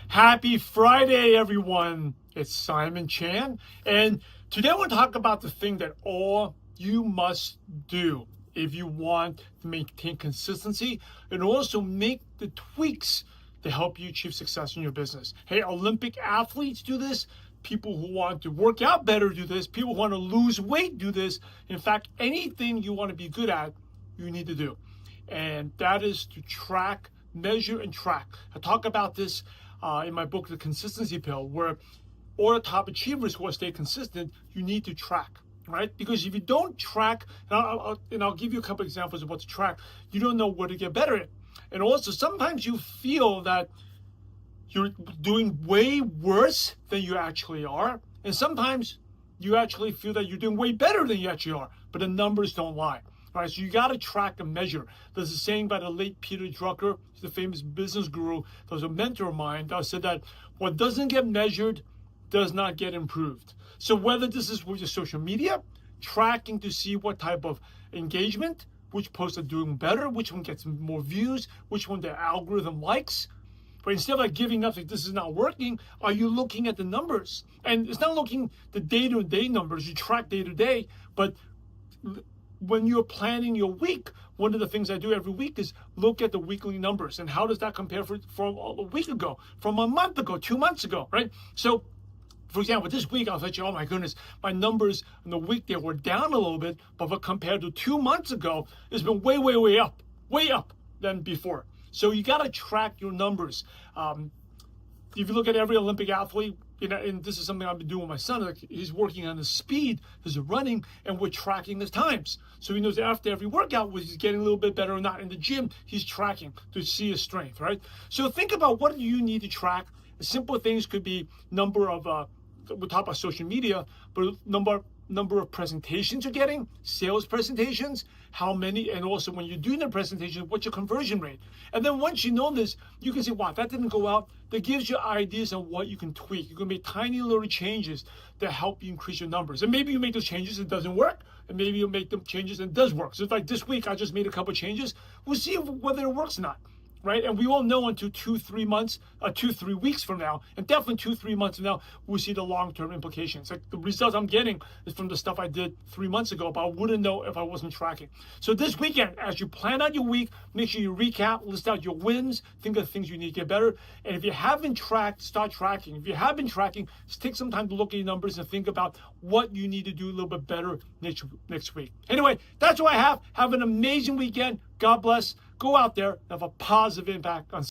Happy Friday, everyone. It's Simon Chan. And today I want to talk about the thing that all you must do if you want to maintain consistency and also make the tweaks to help you achieve success in your business. Hey, Olympic athletes do this. People who want to work out better do this. People who want to lose weight do this. In fact, anything you want to be good at, you need to do. And that is to track, measure, and track. I talk about this in my book, The Consistency Pill, where all the top achievers who want to stay consistent, you need to track, right? Because if you don't track, and I'll give you a couple examples of what to track, you don't know where to get better at. And also, sometimes you feel that you're doing way worse than you actually are. And sometimes you actually feel that you're doing way better than you actually are, but the numbers don't lie. All right, so you got to track and measure. There's a saying by the late Peter Drucker, he's the famous business guru. There was a mentor of mine that said that what doesn't get measured does not get improved. So whether this is with your social media, tracking to see what type of engagement, which posts are doing better, which one gets more views, which one the algorithm likes. But instead of like giving up, like this is not working, are you looking at the numbers? And it's not looking the day-to-day numbers, you track day-to-day, but when you're planning your week, one of the things I do every week is look at the weekly numbers and how does that compare from a week ago, from a month ago, 2 months ago, right? So, for example, this week I was like, oh my goodness, my numbers in the week they were down a little bit, but compared to 2 months ago, it's been way up than before. So you got to track your numbers. If you look at every Olympic athlete, and this is something I've been doing with my son, like he's working on his speed, his running, and we're tracking his times. So he knows after every workout, whether he's getting a little bit better or not. In the gym, he's tracking to see his strength, right? So think about what do you need to track. Simple things could be number of, we'll talk about social media, but number of presentations you're getting, sales presentations, how many, and also when you're doing the presentation, what's your conversion rate? And then once you know this, you can say, wow, that didn't go out. That gives you ideas on what you can tweak. You can make tiny little changes that help you increase your numbers. And maybe you make those changes, it doesn't work. And maybe you make them changes and it does work. So it's like this week, I just made a couple of changes. We'll see whether it works or not. Right? And we won't know until 2-3 weeks from now, and definitely 2-3 months from now, we'll see the long-term implications. Like the results I'm getting is from the stuff I did 3 months ago, but I wouldn't know if I wasn't tracking. So this weekend, as you plan out your week, make sure you recap, list out your wins, think of the things you need to get better. And if you haven't tracked, start tracking. If you have been tracking, just take some time to look at your numbers and think about what you need to do a little bit better next week. Anyway, that's what I have. Have an amazing weekend. God bless. Go out there and have a positive impact on